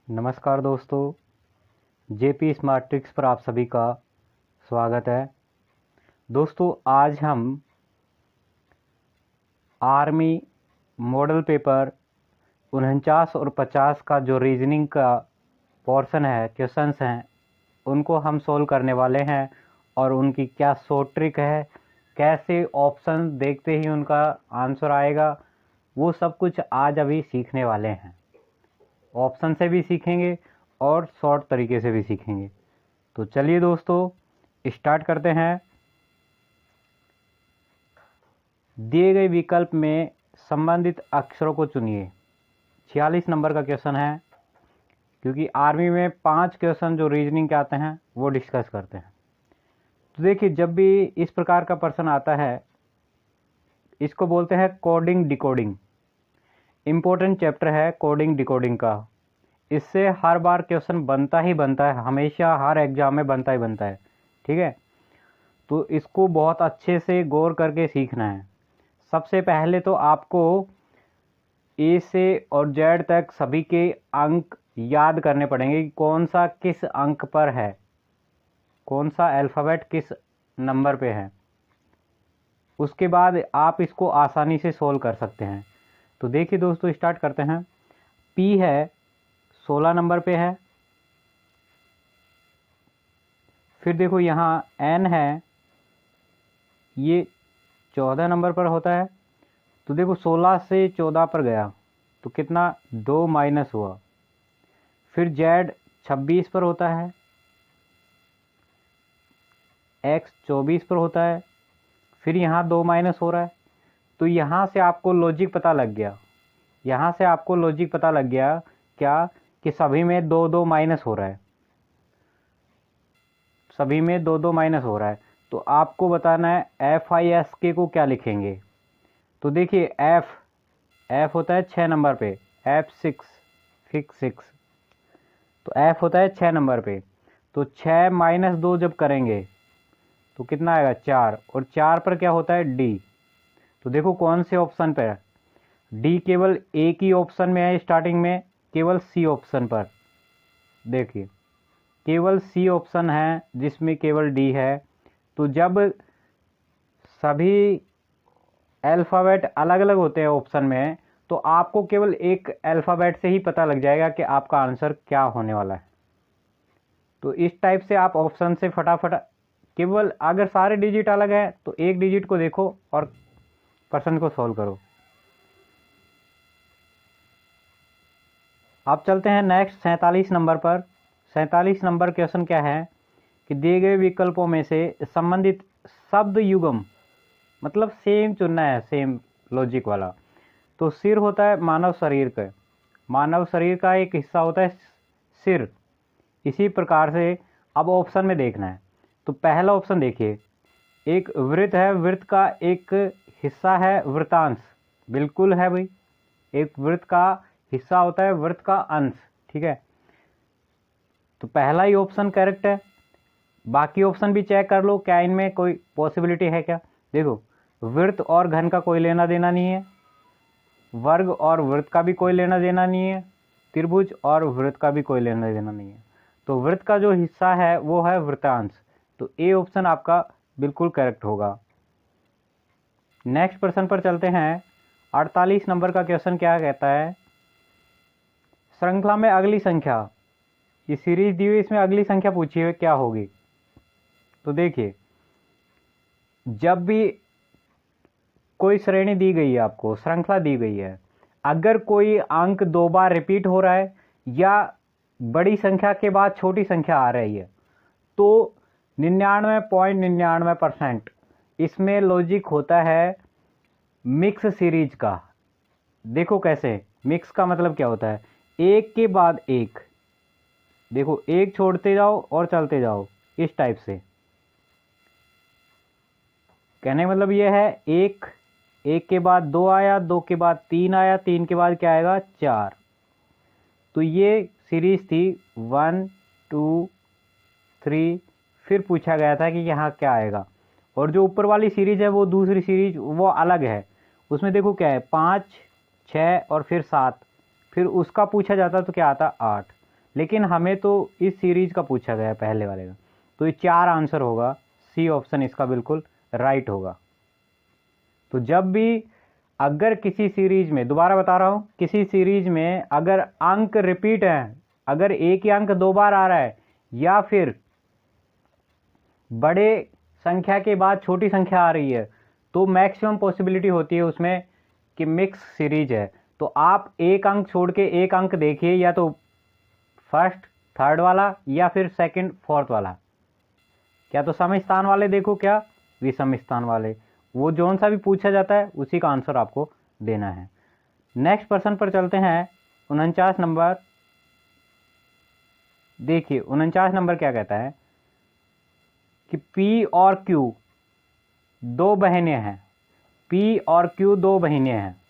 नमस्कार दोस्तों, JP smart tricks पर आप सभी का स्वागत है। दोस्तों, आज हम आर्मी मॉडल पेपर 49 और 50 का जो रीजनिंग का पोर्शन है, क्वेश्चंस हैं, उनको हम सोल्व करने वाले हैं और उनकी क्या शॉर्ट ट्रिक है, कैसे ऑप्शन देखते ही उनका आंसर आएगा, वो सब कुछ आज अभी सीखने वाले हैं। ऑप्शन से भी सीखेंगे और शॉर्ट तरीके से भी सीखेंगे। तो चलिए दोस्तों, स्टार्ट करते हैं। दिए गए विकल्प में संबंधित अक्षरों को चुनिए। 46 नंबर का क्वेश्चन है, क्योंकि आर्मी में 5 क्वेश्चन जो रीजनिंग के आते हैं वो डिस्कस करते हैं। तो देखिए, जब भी इस प्रकार का प्रश्न आता है, इसको बोलते हैं कोडिंग डिकोडिंग। इम्पोर्टेंट चैप्टर है कोडिंग डिकोडिंग का। इससे हर बार क्वेश्चन बनता ही बनता है, हमेशा हर एग्जाम में बनता ही बनता है। ठीक है, तो इसको बहुत अच्छे से गौर करके सीखना है। सबसे पहले तो आपको ए से और जेड तक सभी के अंक याद करने पड़ेंगे कि कौन सा किस अंक पर है, कौन सा अल्फ़ाबेट किस नंबर पे है। उसके बाद आप इसको आसानी से सोल्व कर सकते हैं। तो देखिए दोस्तों, स्टार्ट करते हैं। पी है 16 नंबर पे है। फिर देखो यहाँ एन है, ये 14 नंबर पर होता है। तो देखो 16 से 14 पर गया तो कितना 2 माइनस हुआ। फिर जेड 26 पर होता है, एक्स 24 पर होता है। फिर यहाँ 2 माइनस हो रहा है। तो यहाँ से आपको लॉजिक पता लग गया, यहाँ से आपको लॉजिक पता लग गया क्या, कि सभी में 2 2 माइनस हो रहा है, सभी में 2 2 माइनस हो रहा है। तो आपको बताना है एफ आई एस के को क्या लिखेंगे। तो देखिए एफ होता है 6 नंबर पे, F6 फिक्स 6। तो एफ होता है 6 नंबर पे। तो 6 माइनस 2 जब करेंगे तो कितना आएगा 4, और 4 पर क्या होता है डी। तो देखो कौन से ऑप्शन पर है डी, केवल एक ही ऑप्शन में है स्टार्टिंग में, केवल सी ऑप्शन पर। देखिए केवल सी ऑप्शन है जिसमें केवल डी है। तो जब सभी अल्फ़ाबेट अलग अलग होते हैं ऑप्शन में, तो आपको केवल एक अल्फ़ाबेट से ही पता लग जाएगा कि आपका आंसर क्या होने वाला है। तो इस टाइप से आप ऑप्शन से फटाफट, केवल अगर सारे डिजिट अलग हैं तो एक डिजिट को देखो और प्रश्न को सॉल्व करो। अब चलते हैं नेक्स्ट 47 नंबर पर। 47 नंबर क्वेश्चन क्या है कि दिए गए विकल्पों में से संबंधित शब्द युग्म, मतलब सेम चुनना है, सेम लॉजिक वाला। तो सिर होता है मानव शरीर का, मानव शरीर का एक हिस्सा होता है सिर। इसी प्रकार से अब ऑप्शन में देखना है। तो पहला ऑप्शन देखिए, एक वृत्त है, वृत्त का एक हिस्सा है वृत्तांश। बिल्कुल है भाई, एक वृत्त का हिस्सा होता है वृत्त का अंश। ठीक है, तो पहला ही ऑप्शन करेक्ट है। बाकी ऑप्शन भी चेक कर लो, क्या इनमें कोई पॉसिबिलिटी है क्या। देखो, वृत्त और घन का कोई लेना देना नहीं है, वर्ग और वृत्त का भी कोई लेना देना नहीं है, त्रिभुज और वृत्त का भी कोई लेना देना नहीं है। तो वृत्त का जो हिस्सा है वो है वृत्तांश। तो ए ऑप्शन आपका बिल्कुल करेक्ट होगा। नेक्स्ट प्रश्न पर चलते हैं। 48 नंबर का क्वेश्चन क्या कहता है, श्रृंखला में अगली संख्या, ये सीरीज दी हुई, इसमें अगली संख्या पूछी हुई क्या होगी। तो देखिए, जब भी कोई श्रेणी दी गई है, आपको श्रृंखला दी गई है, अगर कोई अंक 2 बार रिपीट हो रहा है या बड़ी संख्या के बाद छोटी संख्या आ रही है, तो 99.99% इसमें लॉजिक होता है मिक्स सीरीज का। देखो कैसे, मिक्स का मतलब क्या होता है, एक के बाद एक, देखो एक छोड़ते जाओ और चलते जाओ, इस टाइप से। कहने का मतलब ये है, एक के बाद 2 आया, 2 के बाद 3 आया, 3 के बाद क्या आएगा 4। तो ये सीरीज थी 1 2 3। फिर पूछा गया था कि यहाँ क्या आएगा, और जो ऊपर वाली सीरीज है वो दूसरी सीरीज वो अलग है। उसमें देखो क्या है 5 6 और फिर 7, फिर उसका पूछा जाता तो क्या आता 8। लेकिन हमें तो इस सीरीज का पूछा गया है पहले वाले का, तो ये 4 आंसर होगा, सी ऑप्शन इसका बिल्कुल राइट होगा। तो जब भी अगर किसी सीरीज में, दोबारा बता रहा हूँ, किसी सीरीज में अगर अंक रिपीट हैं, अगर एक ही अंक 2 बार आ रहा है या फिर बड़े संख्या के बाद छोटी संख्या आ रही है, तो मैक्सिमम पॉसिबिलिटी होती है उसमें कि मिक्स सीरीज है। तो आप एक अंक छोड़ के एक अंक देखिए, या तो फर्स्ट थर्ड वाला या फिर सेकंड फोर्थ वाला, क्या तो सम स्थान वाले देखो, क्या विषम स्थान वाले, वो जौन सा भी पूछा जाता है उसी का आंसर आपको देना है। नेक्स्ट प्रश्न पर चलते हैं, 49 नंबर। देखिए 49 नंबर क्या कहता है कि P और Q दो बहनें हैं, P और Q दो बहनें हैं।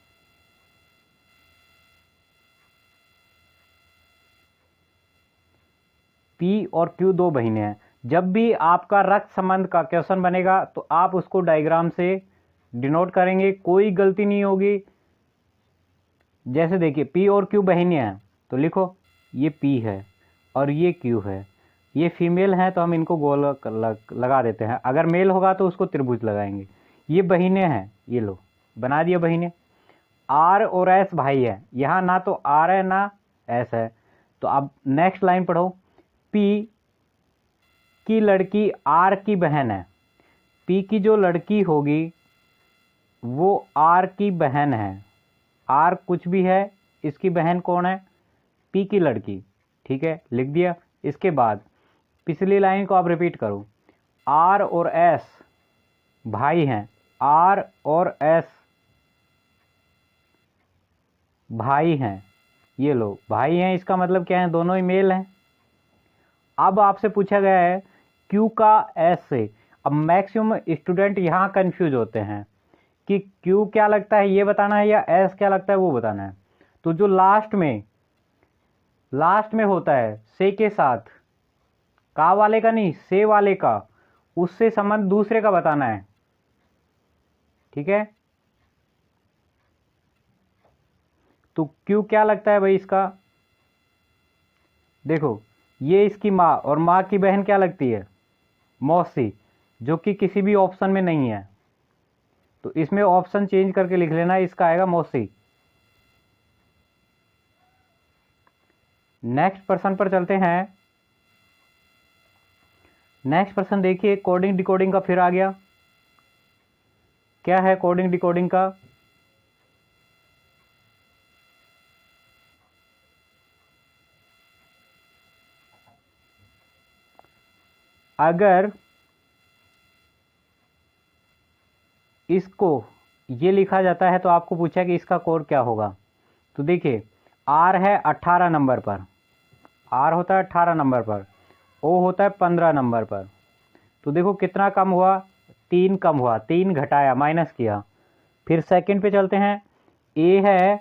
P और Q दो बहनें हैं। जब भी आपका रक्त संबंध का क्वेश्चन बनेगा तो आप उसको डायग्राम से डिनोट करेंगे, कोई गलती नहीं होगी। जैसे देखिए P और Q बहनें हैं, तो लिखो ये P है और ये Q है। ये फीमेल हैं तो हम इनको गोल लगा देते हैं, अगर मेल होगा तो उसको त्रिभुज लगाएंगे। ये बहनें हैं, ये लो बना दिया बहनें। R और S भाई है, यहाँ ना तो R है ना S है। तो अब नेक्स्ट लाइन पढ़ो, P की लड़की R की बहन है। P की जो लड़की होगी वो R की बहन है। R कुछ भी है, इसकी बहन कौन है? P की लड़की। ठीक है, लिख दिया। इसके बाद पिछली लाइन को आप रिपीट करो, R और S भाई हैं, R और S भाई हैं। ये लो भाई हैं, इसका मतलब क्या है? दोनों ही मेल हैं। अब आपसे पूछा गया है Q का S से। अब मैक्सिमम स्टूडेंट यहाँ कंफ्यूज होते हैं कि Q क्या लगता है ये बताना है या S क्या लगता है वो बताना है। तो जो लास्ट में होता है से के साथ, का वाले का नहीं, से वाले का, उससे संबंध दूसरे का बताना है। ठीक है, तो Q क्या लगता है भाई इसका? देखो ये इसकी माँ, और माँ की बहन क्या लगती है? मौसी, जो कि किसी भी ऑप्शन में नहीं है। तो इसमें ऑप्शन चेंज करके लिख लेना, इसका आएगा मौसी। नेक्स्ट प्रश्न पर चलते हैं। नेक्स्ट प्रश्न देखिए, कोडिंग डिकोडिंग का फिर आ गया। क्या है कोडिंग डिकोडिंग का? अगर इसको ये लिखा जाता है तो आपको पूछा कि इसका कोड क्या होगा। तो देखिए R है 18 नंबर पर, R होता है 18 नंबर पर, O होता है 15 नंबर पर। तो देखो कितना कम हुआ, 3 कम हुआ, 3 घटाया, माइनस किया। फिर सेकंड पे चलते हैं, A है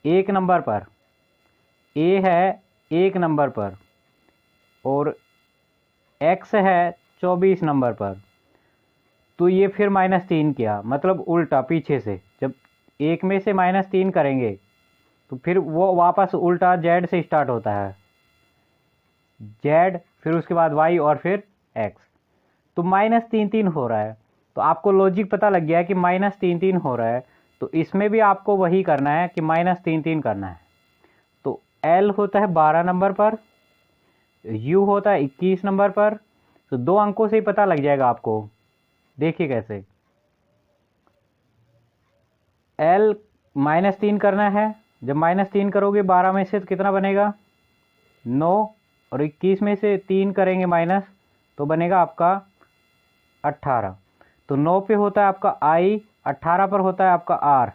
1 नंबर पर, A है 1 नंबर पर, और X है 24 नंबर पर। तो ये फिर -3 किया, मतलब उल्टा पीछे से। जब एक में से -3 करेंगे तो फिर वो वापस उल्टा Z से स्टार्ट होता है, Z, फिर उसके बाद Y और फिर X। तो -3 हो रहा है। तो आपको लॉजिक पता लग गया है कि -3 हो रहा है। तो इसमें भी आपको वही करना है कि -3 करना है। तो L होता है 12 नंबर पर, U होता है 21 नंबर पर। तो 2 अंकों से ही पता लग जाएगा आपको। देखिए कैसे, L -3 करना है। जब -3 करोगे 12 में से तो कितना बनेगा? 9, और 21 में से 3 करेंगे माइनस तो बनेगा आपका 18। तो 9 पे होता है आपका I, 18 पर होता है आपका R।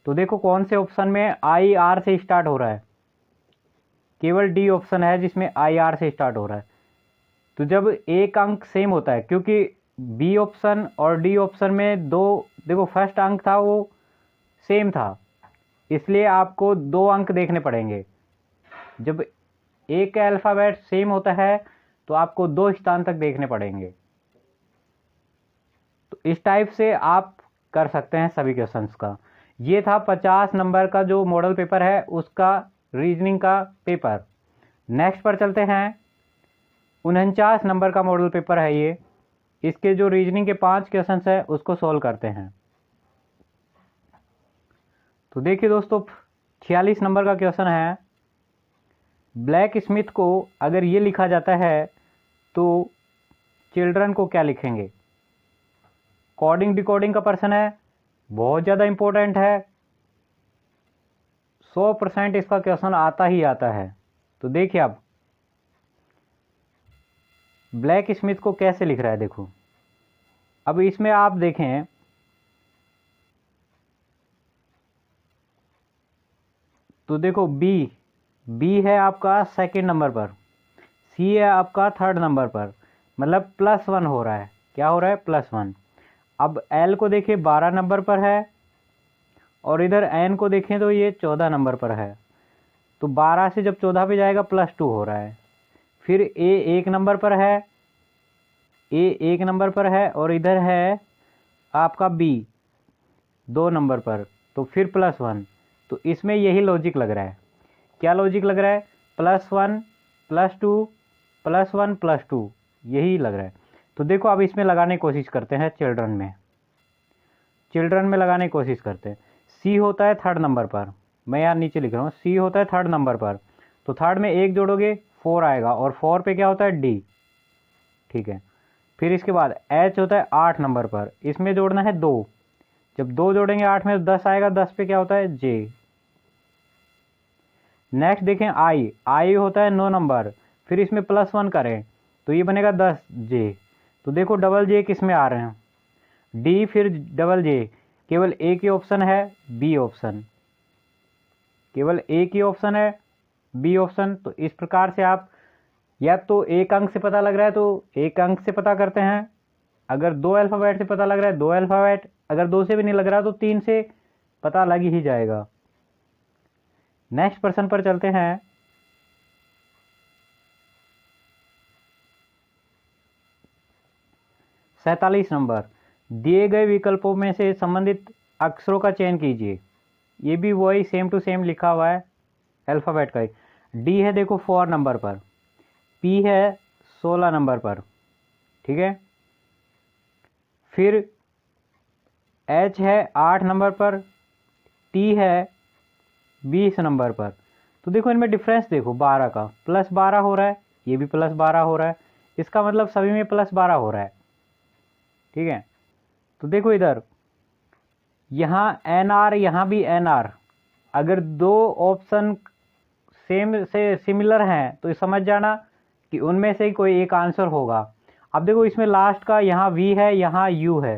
तो देखो कौन से ऑप्शन में I R से स्टार्ट हो रहा है? केवल D ऑप्शन है जिसमें I R से स्टार्ट हो रहा है। तो जब एक अंक सेम होता है, क्योंकि B ऑप्शन और D ऑप्शन में दो, देखो फर्स्ट अंक था वो सेम था, इसलिए आपको 2 अंक देखने पड़ेंगे। जब एक अल्फ़ाबेट सेम होता है तो आपको 2 स्थान तक देखने पड़ेंगे। तो इस टाइप से आप कर सकते हैं सभी क्वेश्चंस का। ये था 50 नंबर का जो मॉडल पेपर है उसका रीजनिंग का पेपर। नेक्स्ट पर चलते हैं। 49 नंबर का मॉडल पेपर है ये। इसके जो रीजनिंग के 5 क्वेश्चन है उसको सॉल्व करते हैं। तो देखिए दोस्तों, 46 नंबर का क्वेश्चन है। ब्लैक स्मिथ को अगर ये लिखा जाता है तो चिल्ड्रन को क्या लिखेंगे? कोडिंग डिकोडिंग का प्रश्न है, बहुत ज़्यादा इंपॉर्टेंट है, 100% इसका क्वेश्चन आता ही आता है। तो देखिए अब ब्लैक स्मिथ को कैसे लिख रहा है, देखो। अब इसमें आप देखें, तो देखो बी है आपका सेकंड नंबर पर, सी है आपका थर्ड नंबर पर, मतलब +1 हो रहा है। क्या हो रहा है? +1। अब एल को देखिए 12 नंबर पर है और इधर एन को देखें तो ये 14 नंबर पर है। तो 12 से जब 14 पे जाएगा +2 हो रहा है। फिर ए 1 नंबर पर है, ए 1 नंबर पर है और इधर है आपका बी 2 नंबर पर, तो फिर +1। तो इसमें यही लॉजिक लग रहा है। क्या लॉजिक लग रहा है? +1 +2 +1 +2, यही लग रहा है। तो देखो अब इसमें लगाने की कोशिश करते हैं। चिल्ड्रन में लगाने की कोशिश करते हैं। सी होता है थर्ड नंबर पर, मैं यहाँ नीचे लिख रहा हूँ, सी होता है थर्ड नंबर पर। तो थर्ड में 1 जोड़ोगे 4 आएगा और 4 पे क्या होता है? डी। ठीक है। फिर इसके बाद एच होता है 8 नंबर पर, इसमें जोड़ना है 2। जब 2 जोड़ेंगे 8 में तो 10 आएगा, 10 पे क्या होता है? जे। नेक्स्ट देखें आई होता है 9 नंबर, फिर इसमें +1 करें तो ये बनेगा 10 जे। तो देखो डबल जे किस में आ रहे हैं? डी फिर डबल जे, केवल एक ही ऑप्शन है बी ऑप्शन, केवल एक ही ऑप्शन है बी ऑप्शन। तो इस प्रकार से आप या तो एक अंक से पता लग रहा है तो एक अंक से पता करते हैं, अगर 2 अल्फ़ाबेट से पता लग रहा है 2 अल्फ़ाबेट, अगर 2 से भी नहीं लग रहा तो 3 से पता लग ही जाएगा। नेक्स्ट प्रश्न पर चलते हैं। सैंतालीस नंबर, दिए गए विकल्पों में से संबंधित अक्षरों का चयन कीजिए। ये भी वही सेम टू सेम लिखा हुआ है अल्फ़ाबेट का ही। डी है देखो 4 नंबर पर, पी है 16 नंबर पर, ठीक है। फिर एच है 8 नंबर पर, टी है 20 नंबर पर। तो देखो इनमें डिफरेंस देखो 12 का, +12 हो रहा है, ये भी +12 हो रहा है, इसका मतलब सभी में +12 हो रहा है, ठीक है। तो देखो इधर यहाँ NR, यहाँ भी NR, अगर 2 ऑप्शन सेम से सिमिलर हैं तो समझ जाना कि उनमें से ही कोई एक आंसर होगा। अब देखो इसमें लास्ट का यहाँ V है, यहाँ U है,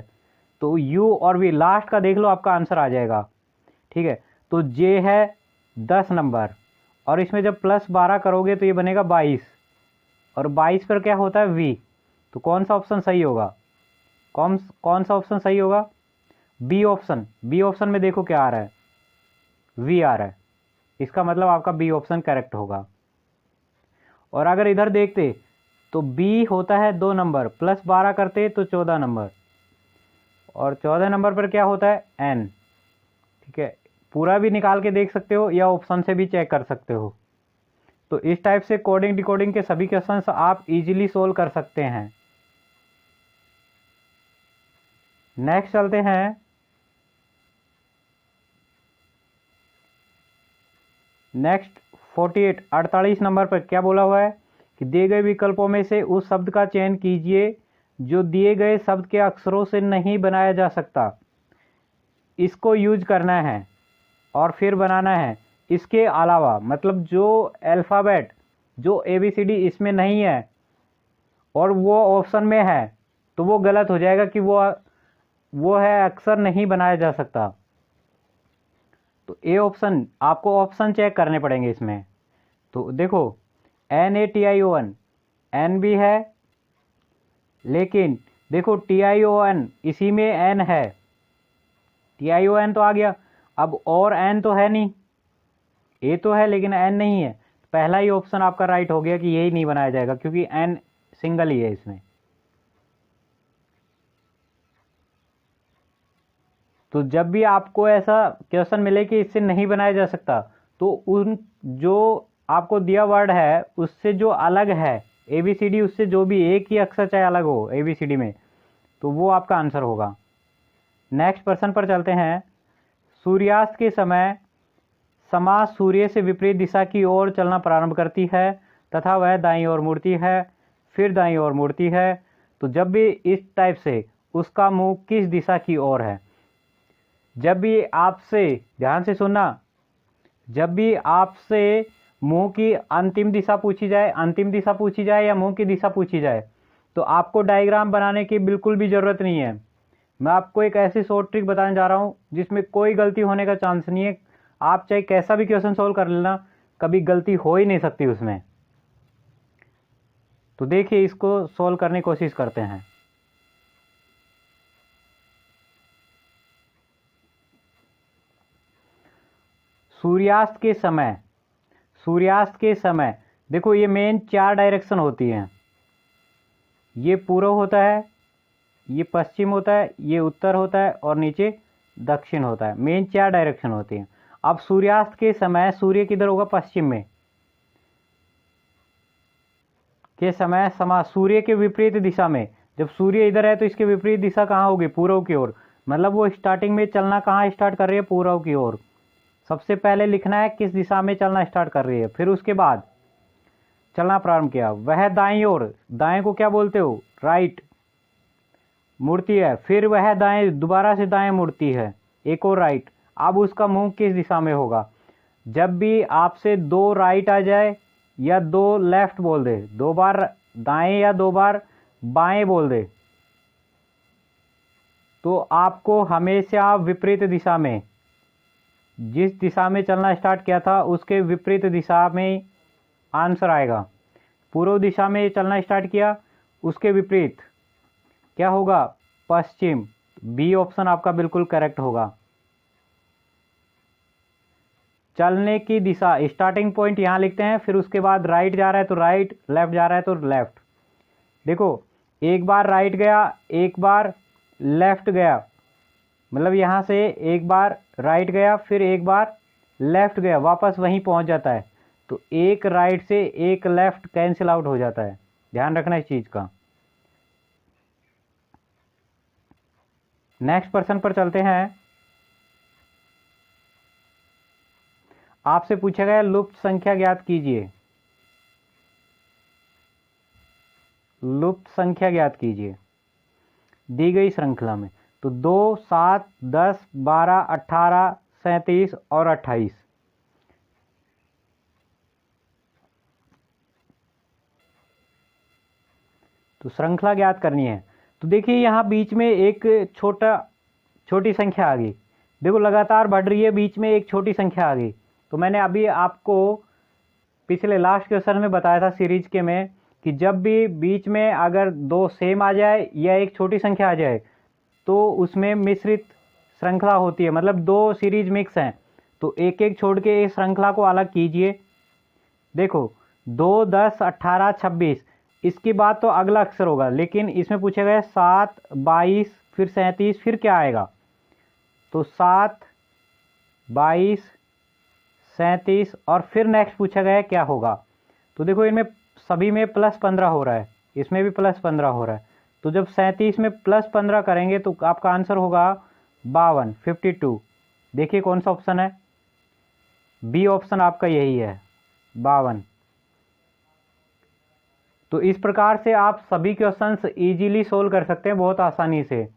तो U और V लास्ट का देख लो, आपका आंसर आ जाएगा, ठीक है। तो J है 10 नंबर और इसमें जब +12 करोगे तो ये बनेगा 22 और 22 पर क्या होता है? V। तो कौन सा ऑप्शन सही होगा? कौन सा ऑप्शन सही होगा? B option. बी ऑप्शन में देखो क्या आ रहा है? V आ रहा है, इसका मतलब आपका बी ऑप्शन करेक्ट होगा। और अगर इधर देखते तो बी होता है 2 नंबर, +12 करते तो 14 नंबर और 14 नंबर पर क्या होता है? N, ठीक है। पूरा भी निकाल के देख सकते हो या ऑप्शन से भी चेक कर सकते हो। तो इस टाइप से कोडिंग डिकोडिंग के सभी क्वेश्चंस आप इजीली सोल्व कर सकते हैं। नेक्स्ट चलते हैं। नेक्स्ट 48 नंबर पर क्या बोला हुआ है कि दिए गए विकल्पों में से उस शब्द का चयन कीजिए जो दिए गए शब्द के अक्षरों से नहीं बनाया जा सकता। इसको यूज करना है और फिर बनाना है। इसके अलावा मतलब जो अल्फ़ाबेट, जो ABCD इसमें नहीं है और वो ऑप्शन में है तो वो गलत हो जाएगा कि वो है अक्षर नहीं बनाया जा सकता। तो ए ऑप्शन, आपको ऑप्शन चेक करने पड़ेंगे इसमें। तो देखो NATION, N भी है, लेकिन देखो TION इसी में N है, TION तो आ गया। अब और N तो है नहीं, A तो है लेकिन N नहीं है। पहला ही ऑप्शन आपका राइट हो गया कि यही नहीं बनाया जाएगा क्योंकि N सिंगल ही है इसमें। तो जब भी आपको ऐसा क्वेश्चन मिले कि इससे नहीं बनाया जा सकता तो उन जो आपको दिया वर्ड है उससे जो अलग है ABCD, उससे जो भी एक ही अक्षर चाहे अलग हो ABCD में, तो वो आपका आंसर होगा। नेक्स्ट प्रश्न पर चलते हैं। सूर्यास्त के समय समाज सूर्य से विपरीत दिशा की ओर चलना प्रारंभ करती है तथा वह दाईं ओर मुड़ती है, फिर दाईं ओर मुड़ती है। तो जब भी इस टाइप से उसका मुंह किस दिशा की ओर है? जब भी आपसे, ध्यान से सुनना, जब भी आपसे मुंह की अंतिम दिशा पूछी जाए, अंतिम दिशा पूछी जाए या मुंह की दिशा पूछी जाए, तो आपको डायग्राम बनाने की बिल्कुल भी ज़रूरत नहीं है। मैं आपको एक ऐसी शॉर्ट ट्रिक बताने जा रहा हूँ जिसमें कोई गलती होने का चांस नहीं है। आप चाहे कैसा भी क्वेश्चन सॉल्व कर लेना, कभी गलती हो ही नहीं सकती उसमें। तो देखिए, इसको सॉल्व करने की कोशिश करते हैं। सूर्यास्त के समय, सूर्यास्त के समय देखो, ये मेन 4 डायरेक्शन होती हैं। ये पूर्व होता है, ये पश्चिम होता है, ये उत्तर होता है और नीचे दक्षिण होता है। मेन 4 डायरेक्शन होती हैं। अब सूर्यास्त के समय सूर्य किधर होगा? पश्चिम में। के समय सूर्य के विपरीत दिशा में, जब सूर्य इधर है तो इसके विपरीत दिशा कहाँ होगी? पूर्व की ओर। मतलब वो स्टार्टिंग में चलना कहाँ स्टार्ट कर रही है? पूर्व की ओर। सबसे पहले लिखना है किस दिशा में चलना स्टार्ट कर रही है, फिर उसके बाद चलना प्रारंभ किया। वह दाईं ओर, दाएं को क्या बोलते हो? राइट, मुड़ती है। फिर वह दाएं, दोबारा से दाएं मुड़ती है, एक और राइट। अब उसका मुंह किस दिशा में होगा? जब भी आपसे 2 राइट आ जाए या 2 लेफ्ट बोल दे, 2 बार दाएं या 2 बार बाएं बोल दे, तो आपको हमेशा विपरीत दिशा में, जिस दिशा में चलना स्टार्ट किया था उसके विपरीत दिशा में आंसर आएगा। पूर्व दिशा में चलना स्टार्ट किया, उसके विपरीत क्या होगा? पश्चिम। बी ऑप्शन आपका बिल्कुल करेक्ट होगा। चलने की दिशा, स्टार्टिंग पॉइंट यहाँ लिखते हैं, फिर उसके बाद राइट जा रहा है तो राइट, लेफ्ट जा रहा है तो लेफ्ट। देखो, एक बार राइट गया, एक बार लेफ्ट गया, मतलब यहाँ से एक बार राइट गया, फिर एक बार लेफ्ट गया, वापस वहीं पहुँच जाता है। तो एक राइट से एक लेफ्ट कैंसिल आउट हो जाता है। ध्यान रखना इस चीज़ का। नेक्स्ट प्रश्न पर चलते हैं। आपसे पूछा गया लुप्त संख्या ज्ञात कीजिए। लुप्त संख्या ज्ञात कीजिए दी गई श्रृंखला में। तो 2, 7, 10, 12, 18, 37 और 28। तो श्रृंखला ज्ञात करनी है। तो देखिए, यहाँ बीच में एक छोटी संख्या आ गई। देखो, लगातार बढ़ रही है, बीच में एक छोटी संख्या आ गई। तो मैंने अभी आपको पिछले लास्ट क्वेश्चन में बताया था सीरीज के में कि जब भी बीच में अगर 2 सेम आ जाए या एक छोटी संख्या आ जाए तो उसमें मिश्रित श्रृंखला होती है, मतलब 2 सीरीज मिक्स हैं। तो एक एक छोड़ के इस श्रृंखला को अलग कीजिए। देखो, 2, 10, 18, 26, इसके बाद तो अगला अक्षर होगा, लेकिन इसमें पूछा गया 7, 22, फिर 37, फिर क्या आएगा? तो 7, 22, 37 और फिर नेक्स्ट पूछा गया क्या होगा? तो देखो, इनमें सभी में +15 हो रहा है, इसमें भी +15 हो रहा है। तो जब 37 में +15 करेंगे तो आपका आंसर होगा 52, 52। देखिए कौन सा ऑप्शन है? बी ऑप्शन आपका यही है, 52। तो इस प्रकार से आप सभी क्वेश्चंस इजीली सोल्व कर सकते हैं, बहुत आसानी से।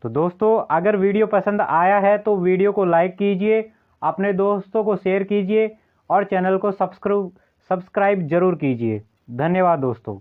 तो दोस्तों, अगर वीडियो पसंद आया है तो वीडियो को लाइक कीजिए, अपने दोस्तों को शेयर कीजिए और चैनल को सब्सक्राइब जरूर कीजिए। धन्यवाद दोस्तों।